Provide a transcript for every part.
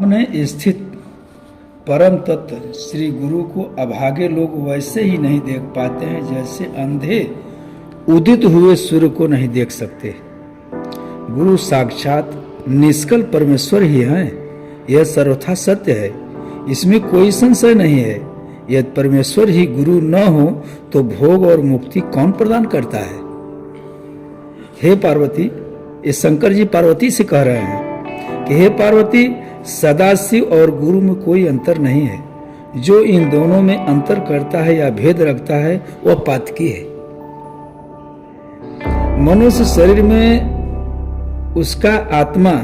में स्थित परम तत्व श्री गुरु को अभागे लोग वैसे ही नहीं देख पाते हैं जैसे अंधे उदित हुए सूर्य को नहीं देख सकते। गुरु साक्षात निष्कल परमेश्वर ही हैं, यह सर्वथा सत्य है, इसमें कोई संशय नहीं है। यदि परमेश्वर ही गुरु न हो तो भोग और मुक्ति कौन प्रदान करता है? हे पार्वती, ये शंकर जी पार्वती से कह रहे हैं कि हे पार्वती, सदाशिव और गुरु में कोई अंतर नहीं है। जो इन दोनों में अंतर करता है या भेद रखता है वह पातकी है। मनुष्य शरीर में उसका आत्मा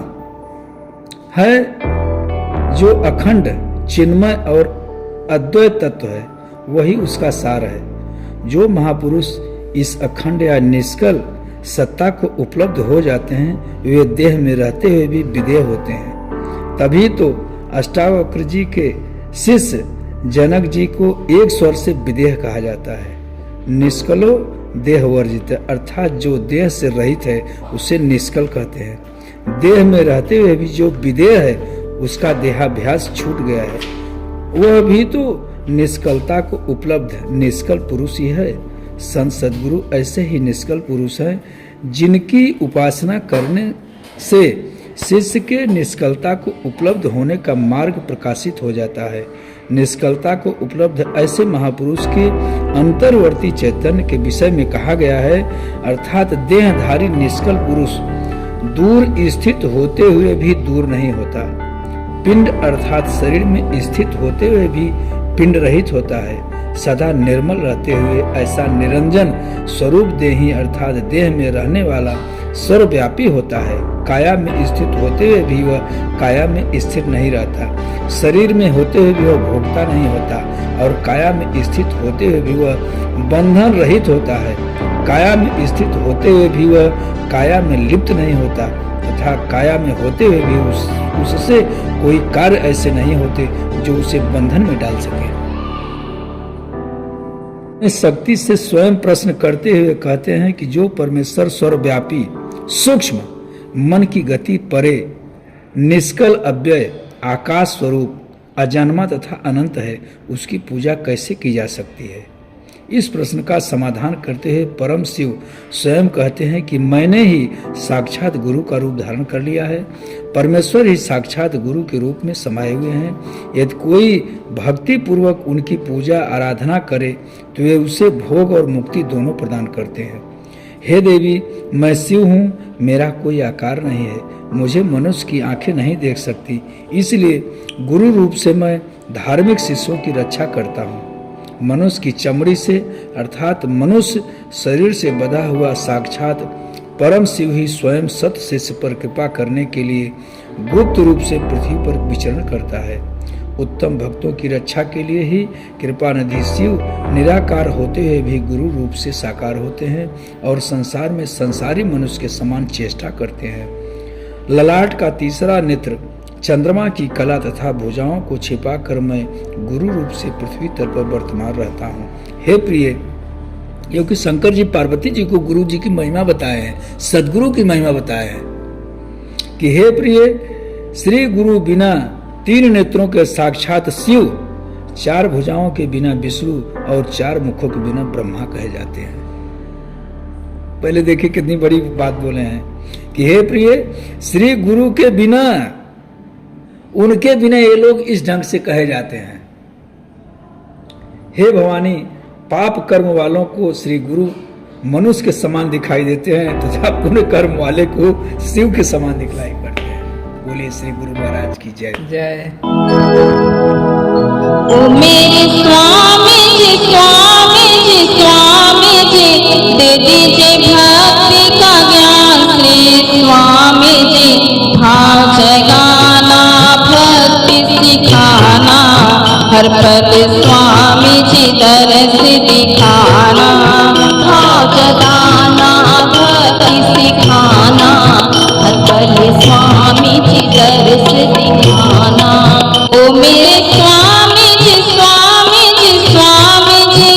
है जो अखंड चिन्मय और अद्वैत तत्व है, वही उसका सार है। जो महापुरुष इस अखंड या निष्कल सत्ता को उपलब्ध हो जाते हैं वे देह में रहते हुए भी विदेह होते हैं। तभी तो अष्टावक्र जी के शिष्य जनक जी को एक स्वर से विदेह कहा जाता है। निष्कलो देह वर्जित, अर्थात जो देह से रहित है उसे निष्कल कहते हैं। देह में रहते हुए भी जो विदेह है उसका देहाभ्यास छूट गया है, वह भी तो निष्कलता को उपलब्ध निष्कल पुरुष ही है। संत सद्गुरु ऐसे ही निष्कल पुरुष हैं जिनकी उपासना करने से शिष्य के निष्कलता को उपलब्ध होने का मार्ग प्रकाशित हो जाता है। निष्कलता को उपलब्ध ऐसे महापुरुष के अंतर्वर्ती चैतन्य के विषय में कहा गया है, अर्थात देहधारी निष्कल पुरुष दूर स्थित होते हुए भी दूर नहीं होता। पिंड अर्थात शरीर में स्थित होते हुए भी पिंड रहित होता है। सदा निर्मल रहते हुए ऐसा निरंजन स्वरूप देही अर्थात देह में रहने वाला सर्वव्यापी होता है। काया में स्थित होते हुए भी वह काया में स्थित नहीं रहता। शरीर में होते हुए भी वह भोगता नहीं होता और काया में स्थित होते हुए भी वह बंधन रहित होता है। काया में स्थित होते हुए भी वह काया में लिप्त नहीं होता तथा काया में होते हुए भी उससे कोई कार्य ऐसे नहीं होते जो उसे बंधन में डाल सके। इस शक्ति से स्वयं प्रश्न करते हुए कहते हैं कि जो परमेश्वर सर्वव्यापी सूक्ष्म मन की गति परे निष्कल अव्यय आकाश स्वरूप अजन्मा तथा अनंत है, उसकी पूजा कैसे की जा सकती है? इस प्रश्न का समाधान करते हुए परम शिव स्वयं कहते हैं कि मैंने ही साक्षात गुरु का रूप धारण कर लिया है। परमेश्वर ही साक्षात गुरु के रूप में समाये हुए हैं। यदि कोई भक्ति पूर्वक उनकी पूजा आराधना करे तो वे उसे भोग और मुक्ति दोनों प्रदान करते हैं। हे देवी, मैं शिव हूँ, मेरा कोई आकार नहीं है, मुझे मनुष्य की आंखें नहीं देख सकती, इसलिए गुरु रूप से मैं धार्मिक शिष्यों की रक्षा करता हूँ। मनुष्य की चमड़ी से अर्थात मनुष्य शरीर से बधा हुआ साक्षात परम शिव ही स्वयं सत शिष्य पर कृपा करने के लिए गुप्त रूप से पृथ्वी पर विचरण करता है। उत्तम भक्तों की रक्षा के लिए ही कृपा निधि शिव निराकार होते हुए भी गुरु रूप से साकार होते हैं और संसार में संसारी मनुष्य के समान चेष्टा करते हैं। ललाट का तीसरा नेत्र चंद्रमा की कला तथा भुजाओं को छिपाकर मैं गुरु रूप से पृथ्वी तल पर वर्तमान रहता हूँ। हे प्रिय, क्योंकि शंकर जी पार्वती जी को गुरु जी की महिमा बताए हैं, सदगुरु की महिमा बताए हैं कि हे प्रिय, श्री गुरु बिना तीन नेत्रों के साक्षात शिव, चार भुजाओं के बिना विष्णु और चार मुखों के बिना ब्रह्मा कहे जाते हैं। पहले देखिए कितनी बड़ी बात बोले हैं कि हे प्रिय, श्री गुरु के बिना, उनके बिना ये लोग इस ढंग से कहे जाते हैं। हे भवानी, पाप कर्म वालों को श्री गुरु मनुष्य के समान दिखाई देते हैं तथा पुण्य कर्म वाले को शिव के समान दिखलाई पड़ते हैं। बोलिए श्री गुरु महाराज की जय जय। ओ मेरे स्वामी जी, स्वामी जी, स्वामी जी, दे दीजिए भक्ति का ज्ञान श्री स्वामी जी। भाव जगाना, भक्ति सिखाना, हर पल स्वामी जी दर्श दिखाना। भाव जगाना, भक्ति सिखाना, हर पल स्वामी जी दर्श दिखाना। ओ मेरे स्वामी जी, स्वामी जी, स्वामी जी।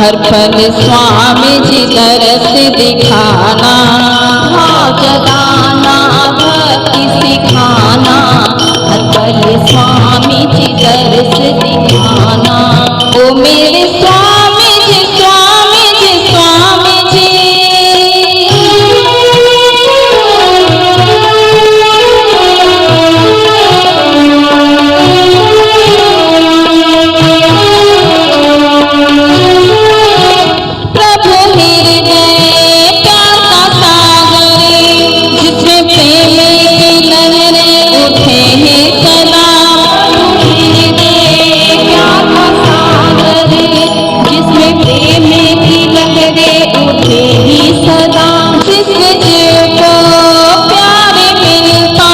हर पल स्वामी जी दर्श दिखाना, भाव जगाना भक्ति सिखाना, हर पल स्वामी जी दर्श दिखाना। ओ मेरे स्वामी जी, स्वामी जी, स्वामी जी। प्रभु हृदय प्यार का सागर, जिसमें प्रेम की लहरें उठे हैं सदा। प्रभु हृदय प्यार का सागर, जिसमें प्रेम की लहरें उठे ही सदा। जिस जीव को प्यार मिलता,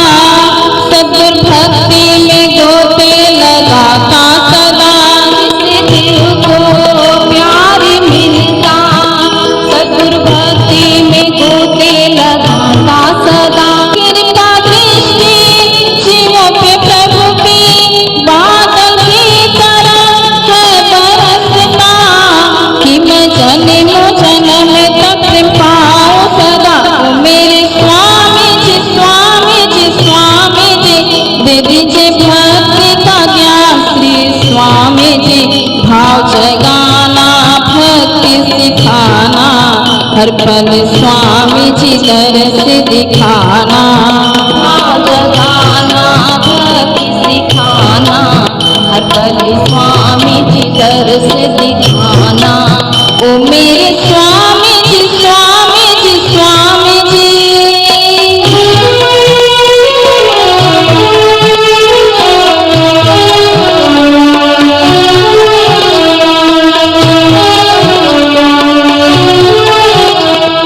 सद्गुर भक्ति में गोते लगाता सदा। जिस जीव को प्यार मिलता, सद्गुर भक्ति में गोते लगाता सदा। कृपा दृष्टि जीवों पे प्रभु की, बादल की तरह है बरसता, कि मैं जन्म जन्म तक पाऊं सदा। ओ मेरे स्वामी जी, स्वामी जी, स्वामी जी, दे दीजिए भक्ति का ज्ञान श्री स्वामी जी। भाव जगाना भक्ति सिखाना, हर पल स्वामी जी दर्श दिखाना, भाव जगाना भक्ति सिखाना, हर पल स्वामी जी दर्श दिखाना। ओ मेरे स्वामी जी, स्वामी जी, स्वामी जी।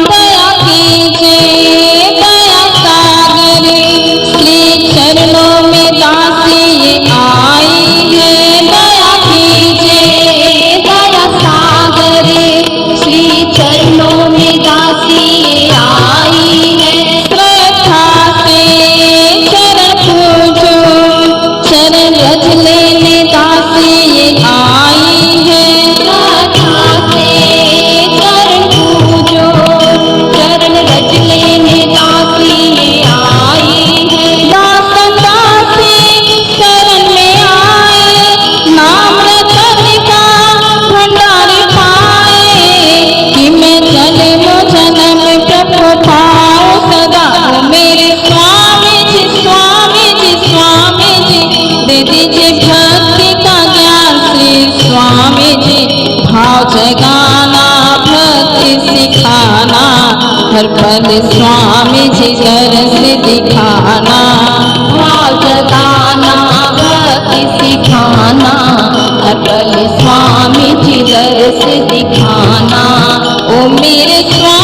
दया कीजिए दया सागर, श्री चरणों में दासी ये आई है। दया कीजिए दया सागर, श्री चरणों में दासी ये आई है। श्रद्धा से चरण पूजो, चरण रज लेने दासी ये आई है। श्रद्धा से चरण पूजो, चरण रज लेने दासी ये आई है। दासन दासी शरण में आए, नाम रतन का भंडार पाए, कि मैं जन्म जन्म प्रभु पाऊं सदा। ओ मेरे स्वामी जी, स्वामी जी, स्वामी जी, दे दीजिए भक्ति का ज्ञान श्री स्वामी जी। भाव जगाना भक्ति सिखाना, हर पल स्वामी जी दर्श दिखाना, भाव जगाना भक्ति सिखाना, हर पल स्वामी जी दर्श दिखाना। ओ मेरे स्वामी